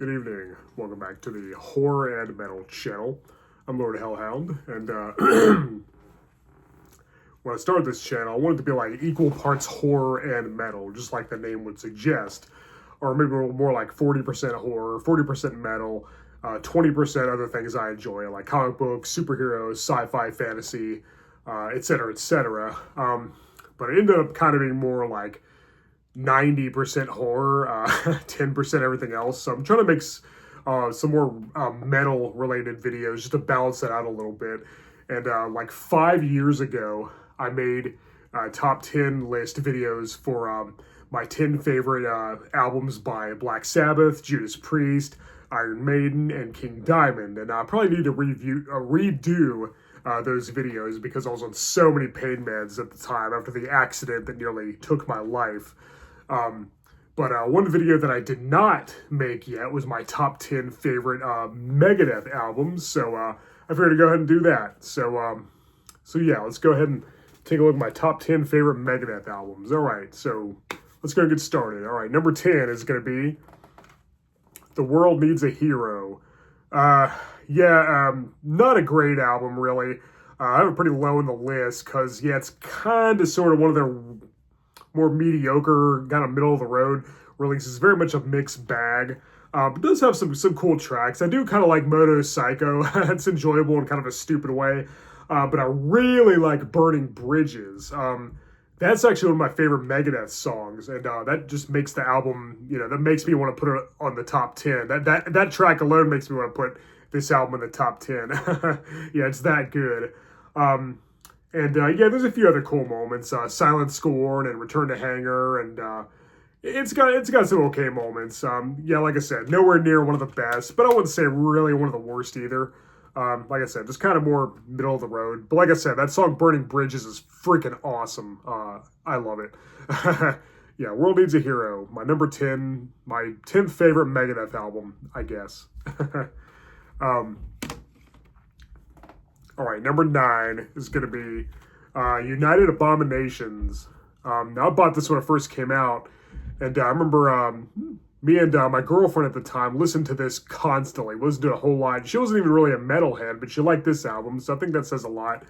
Good evening. Welcome back to the Horror and Metal channel. I'm Lord Hellhound, and when I started this channel, I wanted to be like equal parts horror and metal, just like the name would suggest. Or maybe more like 40% horror, 40% metal, 20% other things I enjoy, like comic books, superheroes, sci-fi, fantasy, etc., etc. But it ended up kind of being more like 90% horror, 10% everything else. So I'm trying to make some more metal related videos just to balance that out a little bit. And like 5 years ago, I made top 10 list videos for my 10 favorite albums by Black Sabbath, Judas Priest, Iron Maiden, and King Diamond. And I probably need to redo those videos because I was on so many pain meds at the time after the accident that nearly took my life. But one video that I did not make yet was my top 10 favorite Megadeth albums. So I figured to go ahead and do that. So yeah, let's go ahead and take a look at my top 10 favorite Megadeth albums. All right, so let's go and get started. All right, number 10 is going to be The World Needs a Hero. Not a great album, really. I have it pretty low in the list because, yeah, it's kind of sort of one of their more mediocre, kind of middle of the road releases. Very much a mixed bag. But it does have some cool tracks. I do kind of like Moto Psycho. It's enjoyable in kind of a stupid way. But I really like Burning Bridges. That's actually one of my favorite Megadeth songs. And that just makes the album, that makes me want to put it on the top 10. That track alone makes me want to put this album in the top 10. Yeah, it's that good. There's a few other cool moments. Silent Scorn and Return to Hangar, and it's got some okay moments. Like I said, nowhere near one of the best, but I wouldn't say really one of the worst either. Like I said, just kind of more middle of the road. But like I said, that song Burning Bridges is freaking awesome. I love it. Yeah, World Needs a Hero. My number 10, my 10th favorite Megadeth album, I guess. All right, number 9 is going to be United Abominations. Now, I bought this when it first came out, and I remember me and my girlfriend at the time listened to this constantly, listened to it a whole lot. She wasn't even really a metalhead, but she liked this album, so I think that says a lot.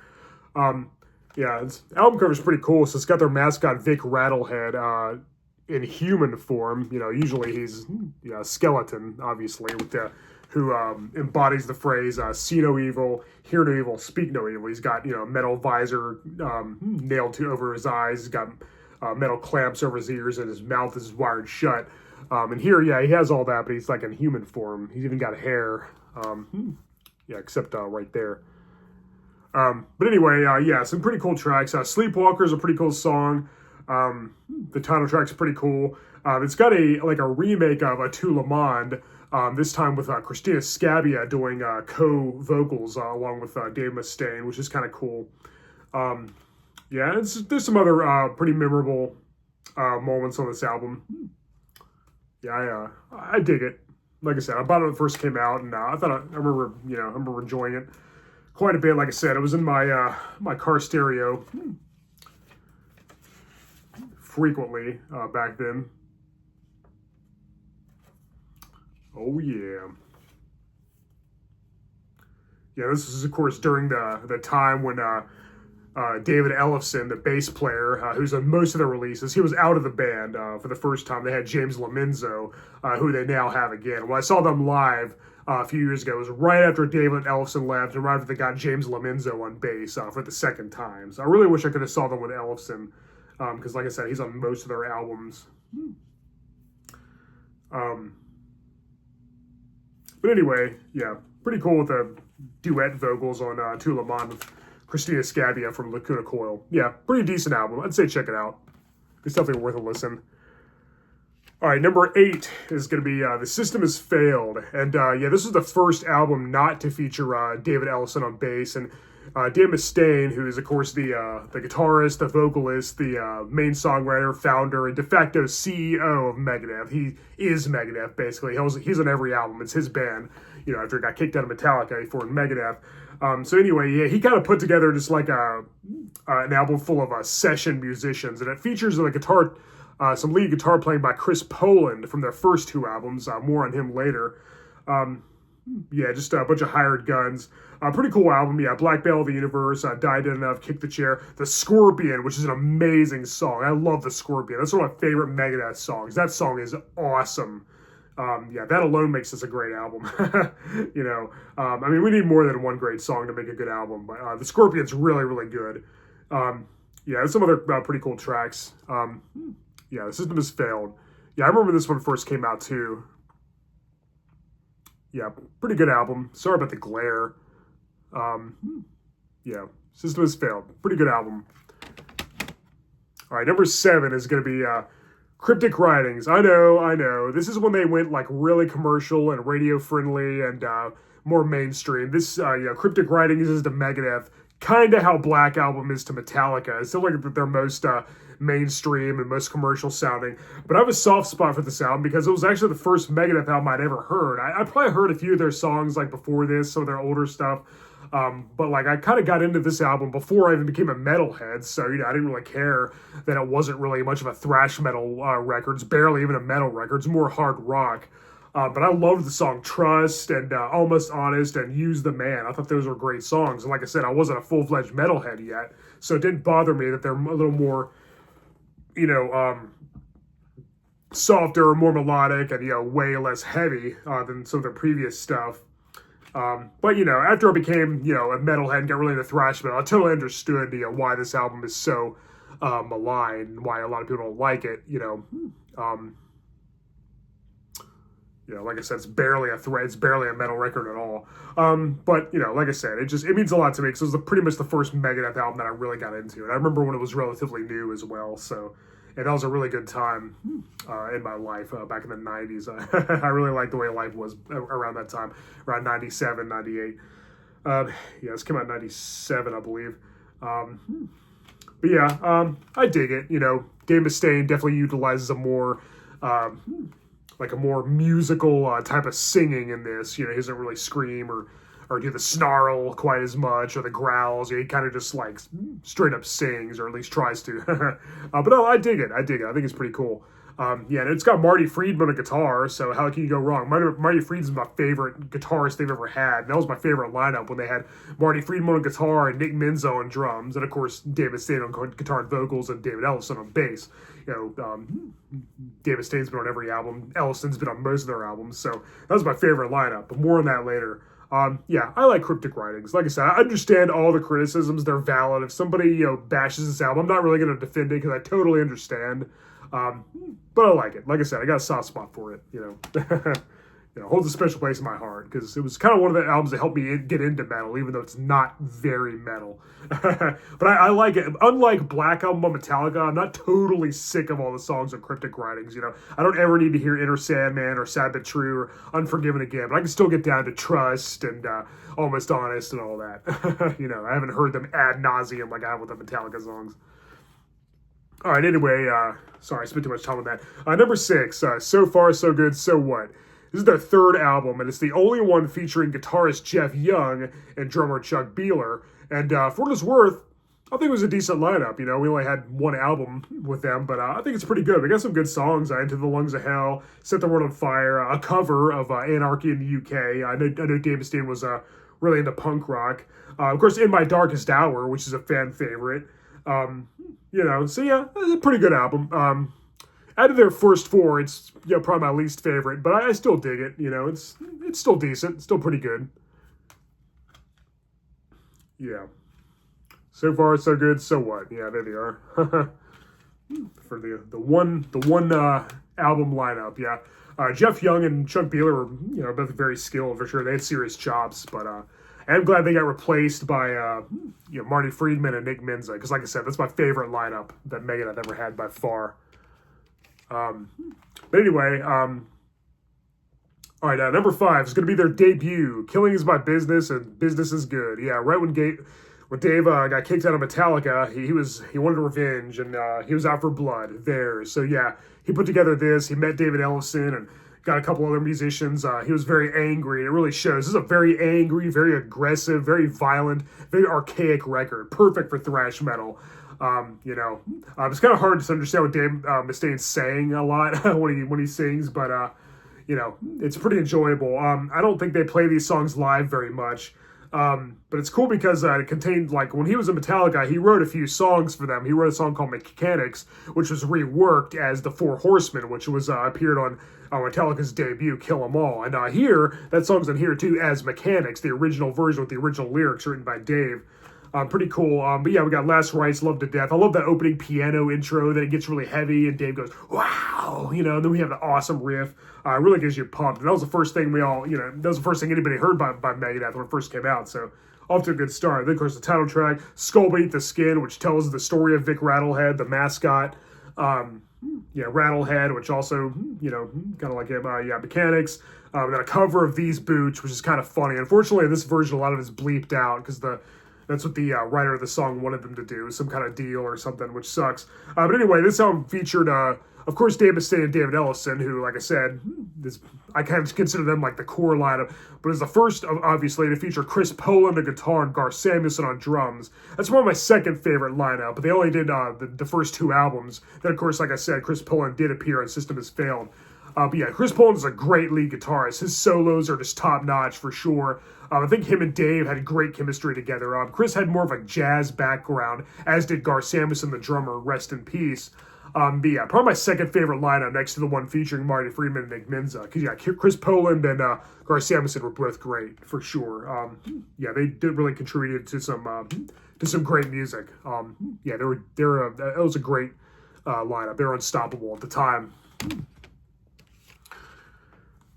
Its album cover is pretty cool. So it's got their mascot Vic Rattlehead in human form. Usually he's a skeleton, obviously, with who embodies the phrase "see no evil, hear no evil, speak no evil." He's got a metal visor nailed over his eyes. He's got metal clamps over his ears, and his mouth is wired shut. And here, he has all that, but he's like in human form. He's even got hair. Except right there. But anyway, some pretty cool tracks. Sleepwalker is a pretty cool song. The title track's pretty cool. It's got a remake of Tu Le Monde, this time with Christina Scabbia doing co-vocals along with Dave Mustaine, which is kind of cool. There's some other pretty memorable moments on this album. I dig it. Like I said, I bought it when it first came out, and I remember enjoying it quite a bit. Like I said, it was in my my car stereo frequently back then. Oh yeah. Yeah, this is of course during the time when David Ellefson, the bass player, who's on most of the releases, he was out of the band for the first time. They had James Lomenzo, who they now have again. When I saw them live a few years ago, it was right after David Ellefson left and right after they got James Lomenzo on bass for the second time. So I really wish I could have saw them with Ellefson, because like I said, he's on most of their albums. But anyway, yeah, pretty cool with the duet vocals on Tu Le Monde with Christina Scabbia from Lacuna Coil. Yeah, pretty decent album. I'd say check it out. It's definitely worth a listen. All right, number 8 is going to be The System Has Failed. And this is the first album not to feature David Ellefson on bass. And Dave Mustaine, who is, of course, the guitarist, the vocalist, the main songwriter, founder, and de facto CEO of Megadeth. He is Megadeth, basically. He's on every album. It's his band, after he got kicked out of Metallica for Megadeth. He kind of put together just like an album full of session musicians. And it features the guitar some lead guitar playing by Chris Poland from their first two albums. More on him later. Yeah, just a bunch of hired guns. Pretty cool album. Yeah, Black Bale of the Universe, Die Dead Enough, Kick the Chair. The Scorpion, which is an amazing song. I love The Scorpion. That's one of my favorite Megadeth songs. That song is awesome. Yeah, that alone makes this a great album. You know, I mean, we need more than one great song to make a good album, but The Scorpion's really, really good. Yeah, there's some other pretty cool tracks. Yeah, The System Has Failed. Yeah, I remember this one first came out too. Yeah, pretty good album. Sorry about the glare. Yeah, System Has Failed. Pretty good album. All right, number 7 is going to be Cryptic Writings. I know. This is when they went like really commercial and radio friendly and more mainstream. This, Cryptic Writings is to Megadeth, kind of how Black Album is to Metallica. It's still like their most mainstream and most commercial sounding. But I have a soft spot for this album because it was actually the first Megadeth album I'd ever heard. I probably heard a few of their songs like before this, some of their older stuff. But like I kind of got into this album before I even became a metalhead, so I didn't really care that it wasn't really much of a thrash metal record. It's barely even a metal record. It's more hard rock. But I loved the song Trust and Almost Honest and Use the Man. I thought those were great songs. And like I said, I wasn't a full-fledged metalhead yet, so it didn't bother me that they're a little more, softer, more melodic, and, way less heavy than some of their previous stuff. But, after I became, a metalhead and got really into thrash metal, I totally understood, why this album is so maligned, why a lot of people don't like it, like I said, it's barely a metal record at all. But, like I said, it means a lot to me because it was pretty much the first Megadeth album that I really got into. And I remember when it was relatively new as well, so... And that was a really good time in my life back in the 90s. I really liked the way life was around that time, around 97, 98. This came out in 97, I believe. But yeah, I dig it. Dave Mustaine definitely utilizes a more, like a more musical type of singing in this. He doesn't really scream or do the snarl quite as much, or the growls. He kind of just like straight up sings, or at least tries to. But no, I dig it. I think it's pretty cool. And it's got Marty Friedman on guitar, so how can you go wrong? Marty Friedman's my favorite guitarist they've ever had. And that was my favorite lineup when they had Marty Friedman on guitar and Nick Menzo on drums, and of course Dave Mustaine on guitar and vocals, and David Ellison on bass. Dave Mustaine's been on every album. Ellison's been on most of their albums, so that was my favorite lineup. But more on that later. I like Cryptic Writings. Like I said, I understand all the criticisms. They're valid. If somebody, bashes this album, I'm not really going to defend it because I totally understand. But I like it. Like I said, I got a soft spot for it, holds a special place in my heart because it was kind of one of the albums that helped me get into metal, even though it's not very metal. But I like it. Unlike Black Album by Metallica, I'm not totally sick of all the songs of Cryptic Writings. I don't ever need to hear Inner Sandman or Sad But True or Unforgiven Again, but I can still get down to Trust and Almost Honest and all that. I haven't heard them ad nauseum like I have with the Metallica songs. All right, anyway, sorry, I spent too much time on that. Number 6, So Far, So Good, So What? This is their third album, and it's the only one featuring guitarist Jeff Young and drummer Chuck Beeler. And for what it's worth, I think it was a decent lineup. We only had one album with them, but I think it's pretty good. We got some good songs, Into the Lungs of Hell, Set the World on Fire, a cover of Anarchy in the UK. I know Dave Mustaine was really into punk rock. Of course, In My Darkest Hour, which is a fan favorite. So yeah, it's a pretty good album. Out of their first 4, it's probably my least favorite, but I still dig it. It's still decent, it's still pretty good. Yeah. So Far, So Good, So What? Yeah, there they are. For the one album lineup. Yeah. Jeff Young and Chuck Beeler were both very skilled for sure. They had serious chops, but I'm glad they got replaced by Marty Friedman and Nick Menza, because like I said, that's my favorite lineup that Megadeth ever had by far. But anyway, all right, number 5 is going to be their debut, Killing Is My Business and Business Is Good. Yeah, right when Dave got kicked out of Metallica, he wanted revenge, and he was out for blood there. So yeah, he put together this. He met David Ellison and got a couple other musicians. He was very angry. It really shows. This is a very angry, very aggressive, very violent, very archaic record. Perfect for thrash metal. It's kind of hard to understand what Dave Mustaine's saying a lot when he sings, but it's pretty enjoyable. I don't think they play these songs live very much. But it's cool because it contained, like, when he was in Metallica, he wrote a few songs for them. He wrote a song called Mechanics, which was reworked as the Four Horsemen, which was appeared on Metallica's debut, Kill 'Em All. And here, that song's in here too as Mechanics, the original version with the original lyrics written by Dave. Pretty cool. But yeah, we got Last Rites, Love to Death. I love that opening piano intro, that it gets really heavy and Dave goes, wow, and then we have the awesome riff. It really gives you pumped. And that was the first thing that was the first thing anybody heard by Megadeth when it first came out. So off to a good start. Then, of course, the title track, Skull Beneath the Skin, which tells the story of Vic Rattlehead, the mascot. Rattlehead, which also, kind of like him, Mechanics. And then a cover of These Boots, which is kind of funny. Unfortunately, this version, a lot of it is bleeped out because that's what the writer of the song wanted them to do, some kind of deal or something, which sucks. But anyway, this album featured, of course, Dave Mustaine and David Ellison, who, like I said, I kind of consider them like the core lineup, but it's the first, obviously, to feature Chris Poland on guitar and Gar Samuelson on drums. That's one of my second favorite lineup, but they only did the first two albums. Then, of course, like I said, Chris Poland did appear on System Has Failed. But yeah, Chris Poland is a great lead guitarist. His solos are just top-notch for sure. I think him and Dave had great chemistry together. Chris had more of a jazz background, as did Gar Samuelson, the drummer, rest in peace. But yeah, probably my second favorite lineup next to the one featuring Marty Friedman and Nick Menza. Because yeah, Chris Poland and Gar Samuelson were both great, for sure. They did really contribute to some great music. It was a great lineup. They were unstoppable at the time.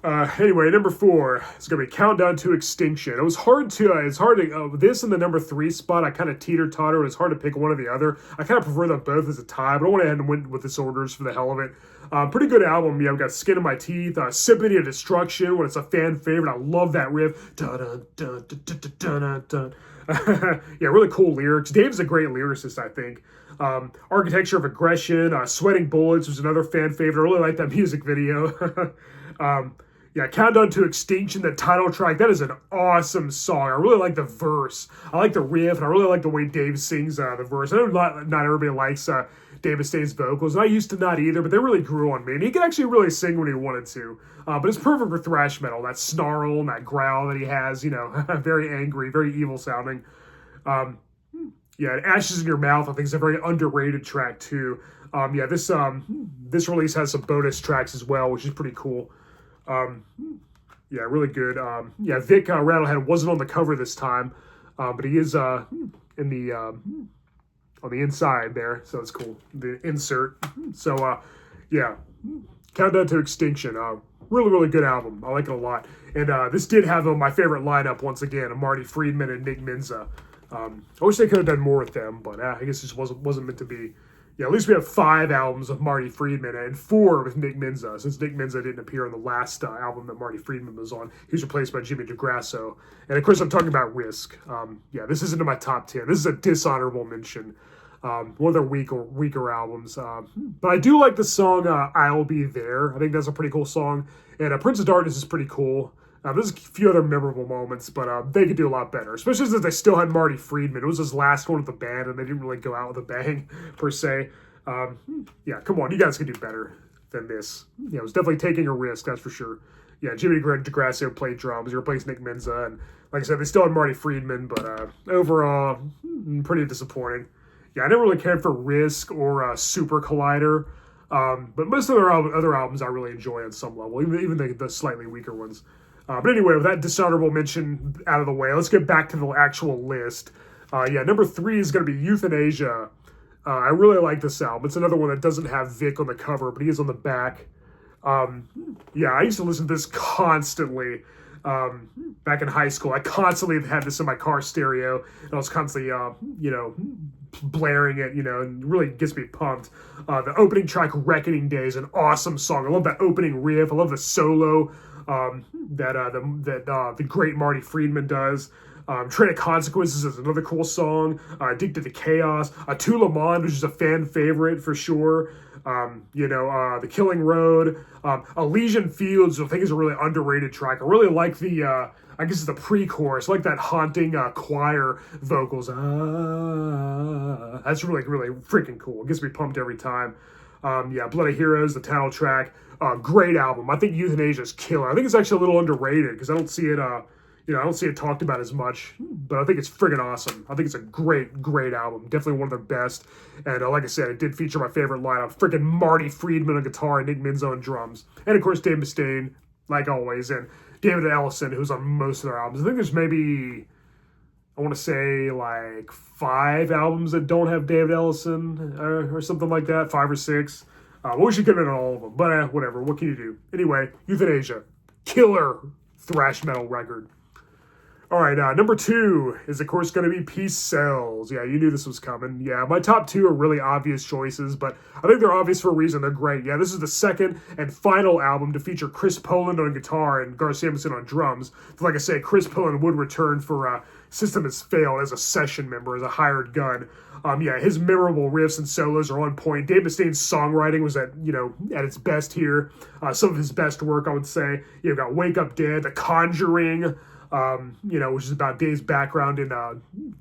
Anyway, number 4 is going to be Countdown to Extinction. It's hard to, this and the number 3 spot, I kind of teeter-totter. It's hard to pick one or the other. I kind of prefer them both as a tie, but I went ahead and went with this orders for the hell of it. Pretty good album. Yeah, we got Skin in My Teeth, Symphony of Destruction, when it's a fan favorite. I love that riff. Dun-dun-dun-dun-dun-dun-dun. Yeah, really cool lyrics. Dave's a great lyricist, I think. Architecture of Aggression, Sweating Bullets was another fan favorite. I really like that music video. Countdown to Extinction, the title track, that is an awesome song. I really like the verse. I like the riff, and I really like the way Dave sings the verse. I know not everybody likes Dave Mustaine's vocals, and I used to not either, but they really grew on me. And he could actually really sing when he wanted to. But it's perfect for thrash metal, that snarl and that growl that he has, very angry, very evil sounding. Ashes in Your Mouth, I think, is a very underrated track, too. This release has some bonus tracks as well, which is pretty cool. Really good. Vic Rattlehead wasn't on the cover this time, but he is in the on the inside there, so it's cool. The insert. So Countdown to Extinction. Really, really good album. I like it a lot. And this did have my favorite lineup once again, of Marty Friedman and Nick Menza. I wish they could have done more with them, but I guess it just wasn't meant to be. Yeah, at least we have 5 albums of Marty Friedman and 4 with Nick Menza, since Nick Menza didn't appear on the last album that Marty Friedman was on. He was replaced by Jimmy DeGrasso. And, of course, I'm talking about Risk. This isn't in my top 10. This is a dishonorable mention. One of their weaker albums. But I do like the song I'll Be There. I think that's a pretty cool song. And Prince of Darkness is pretty cool. There's a few other memorable moments, but they could do a lot better, especially since they still had Marty Friedman. It was his last one with the band, and they didn't really go out with a bang, per se. Come on, you guys can do better than this. It was definitely taking a risk, that's for sure. Jimmy DeGrasso played drums. He replaced Nick Menza, and like I said, they still had Marty Friedman, but overall, pretty disappointing. I never really cared for Risk or Super Collider, but most of their other albums I really enjoy on some level, even the slightly weaker ones. But anyway, with that dishonorable mention out of the way, let's get back to the actual list. Number 3 is going to be Euthanasia. I really like this album. It's another one that doesn't have Vic on the cover, but he is on the back. I used to listen to this constantly back in high school. I constantly had this in my car stereo, and I was constantly, blaring it, and it really gets me pumped. The opening track, Reckoning Day, is an awesome song. I love that opening riff. I love the solo that the great Marty Friedman does. Train of Consequences is another cool song. Addicted to Chaos. To Le Monde, which is a fan favorite for sure. The Killing Road. Elysian Fields, I think, is a really underrated track. I really like the I guess it's the pre-chorus, like that haunting choir vocals. That's really, really freaking cool. It gets me pumped every time. Yeah, Blood of Heroes, the title track. Great album. I think Euthanasia is killer. I think it's actually a little underrated because I don't see it, I don't see it talked about as much, but I think it's friggin' awesome. I think it's a great, great album. Definitely one of their best. And like I said, it did feature my favorite lineup. Freaking Marty Friedman on guitar and Nick Minzo on drums. And of course, Dave Mustaine, like always, and David Ellison, who's on most of their albums. I think there's maybe, I want to say, like 5 albums that don't have David Ellison or something like that, 5 or 6. I wish you could have done all of them, but whatever. What can you do? Anyway, Euthanasia. Killer thrash metal record. All right, number 2 is, of course, going to be Peace Sells. Yeah, you knew this was coming. Yeah, my top 2 are really obvious choices, but I think they're obvious for a reason. They're great. Yeah, this is the second and final album to feature Chris Poland on guitar and Gar Samuelson on drums. Like I say, Chris Poland would return for System Has Failed as a session member, as a hired gun. Yeah, his memorable riffs and solos are on point. Dave Mustaine's songwriting was at its best here. Some of his best work, I would say. You've got Wake Up Dead, The Conjuring, which is about Dave's background in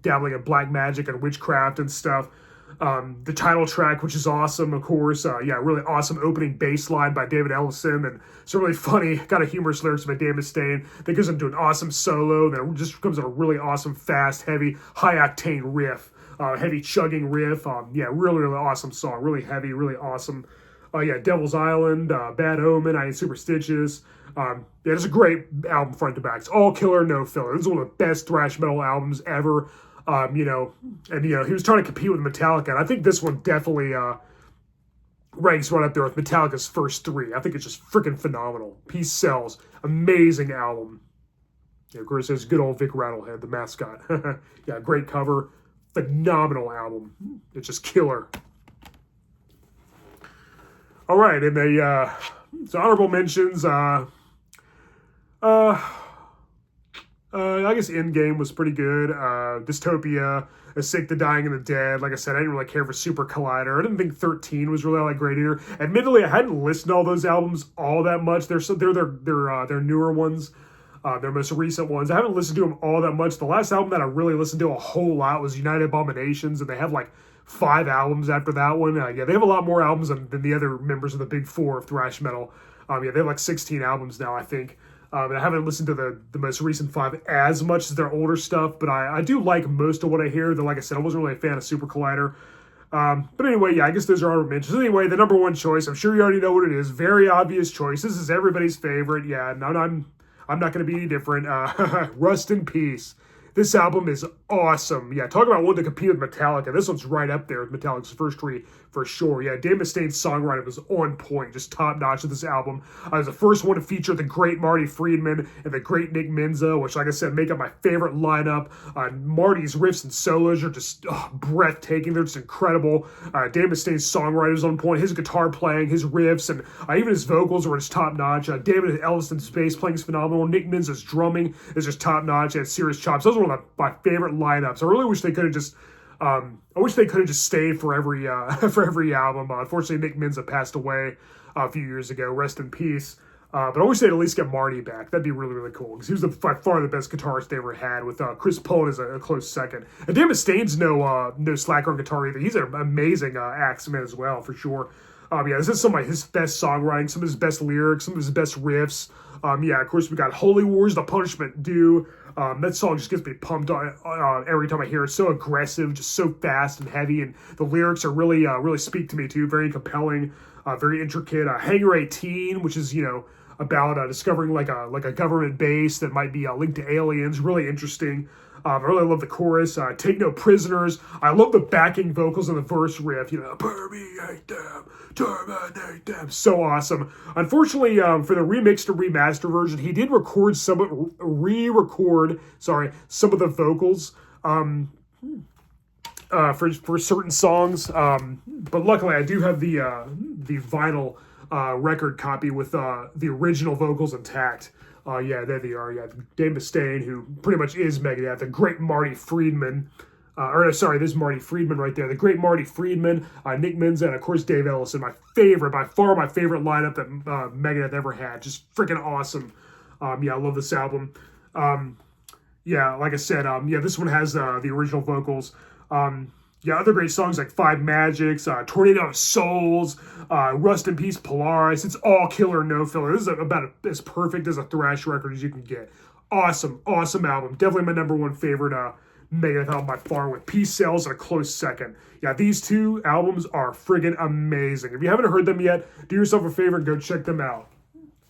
dabbling in black magic and witchcraft and stuff. The title track, which is awesome, of course. Really awesome opening bass line by David Ellison, and some really funny, kind of humorous lyrics by Dave Mustaine. That goes into an awesome solo, then it just comes in a really awesome, fast, heavy, high-octane riff. Heavy chugging riff. Really, really awesome song. Really heavy, really awesome. Devil's Island, Bad Omen, I Ain't Superstitious. It's a great album front to back. It's all killer, no filler. This is one of the best thrash metal albums ever. He was trying to compete with Metallica, and I think this one definitely ranks right up there with Metallica's first 3. I think it's just freaking phenomenal. Peace Sells. Amazing album. Yeah, of course, there's good old Vic Rattlehead, the mascot. Yeah, great cover. Phenomenal album. It's just killer. All right, and so honorable mentions. I guess Endgame was pretty good. Dystopia, A Sick, The Dying, and the Dead. Like I said, I didn't really care for Super Collider. I didn't think 13 was really all that great either. Admittedly, I hadn't listened to all those albums all that much. They're their newer ones. Their most recent ones. I haven't listened to them all that much. The last album that I really listened to a whole lot was United Abominations, and they have like 5 albums after that one. They have a lot more albums than the other members of the big 4 of thrash metal. They have like 16 albums now, I think. And I haven't listened to the most recent 5 as much as their older stuff, but I do like most of what I hear. Though, like I said, I wasn't really a fan of Super Collider. But anyway, I guess those are honorable mentions. Anyway, the number 1 choice, I'm sure you already know what it is. Very obvious choice. This is everybody's favorite. Yeah, I'm not going to be any different. Rust in Peace. This album is awesome. Yeah, talk about one to compete with Metallica. This one's right up there with Metallica's first 3 for sure. Yeah, Dave Mustaine's songwriting was on point, just top notch with this album. I was the first one to feature the great Marty Friedman and the great Nick Minzo, which, like I said, make up my favorite lineup. Marty's riffs and solos are just breathtaking. They're just incredible. Dave Mustaine's songwriting was on point. His guitar playing, his riffs, and even his vocals were just top notch. David Ellison's bass playing is phenomenal. Nick Minzo's drumming is just top notch. He had serious chops. Those were one of my favorite lineups. I really wish they could have just stayed for every album. Unfortunately, Nick Minza passed away a few years ago. Rest in peace. But I wish they'd at least get Marty back. That'd be really, really cool, because he was by far the best guitarist they ever had, with Chris Poland as a close second. And Dave Mustaine's no slacker on guitar either. He's an amazing axeman as well, for sure. This is some of his best songwriting, some of his best lyrics, some of his best riffs. Of course, we got Holy Wars, The Punishment Due. That song just gets me pumped on every time I hear it. It's so aggressive, just so fast and heavy, and the lyrics are really speak to me too. Very compelling, very intricate. Hangar 18, which is about discovering like a government base that might be linked to aliens. Really interesting. I really love the chorus. Take No Prisoners. I love the backing vocals and the verse riff. Permeate them, terminate them. So awesome. Unfortunately, for the remixed or remaster version, he did re-record some of the vocals for certain songs. But luckily, I do have the vinyl record copy with the original vocals intact. There they are. Yeah, Dave Mustaine, who pretty much is Megadeth. The great Marty Friedman. This is Marty Friedman right there. The great Marty Friedman, Nick Minza, and of course Dave Ellison. By far my favorite lineup that Megadeth ever had. Just freaking awesome. I love this album. Yeah, like I said, yeah, this one has the original vocals. Yeah, other great songs like Five Magics, Tornado of Souls, Rust in Peace, Polaris. It's all killer, no filler. This is about as perfect as a thrash record as you can get. Awesome, awesome album. Definitely my number one favorite Megadeth album by far, with Peace Sells at a close second. Yeah, these two albums are friggin' amazing. If you haven't heard them yet, do yourself a favor and go check them out.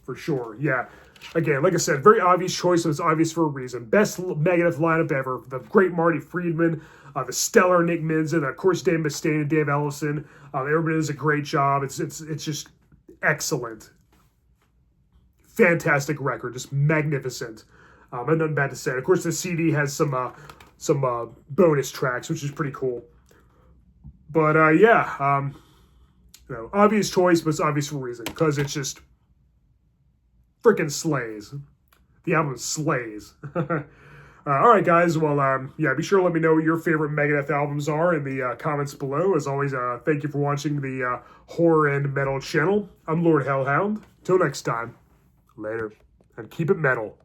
For sure, yeah. Again, like I said, very obvious choice, so it's obvious for a reason. Best Megadeth lineup ever. The great Marty Friedman, the stellar Nick Minza, of course Dave Mustaine and Dave Ellison. Everybody does a great job. It's just excellent. Fantastic record, just magnificent. I have nothing bad to say. Of course, the CD has some bonus tracks, which is pretty cool. But yeah, obvious choice, but it's obvious for a reason, because it's just freaking slays. The album slays. All right, guys. Well, yeah, be sure to let me know what your favorite Megadeth albums are in the comments below. As always, thank you for watching the Horror and Metal channel. I'm Lord Hellhound. Till next time, later, and keep it metal.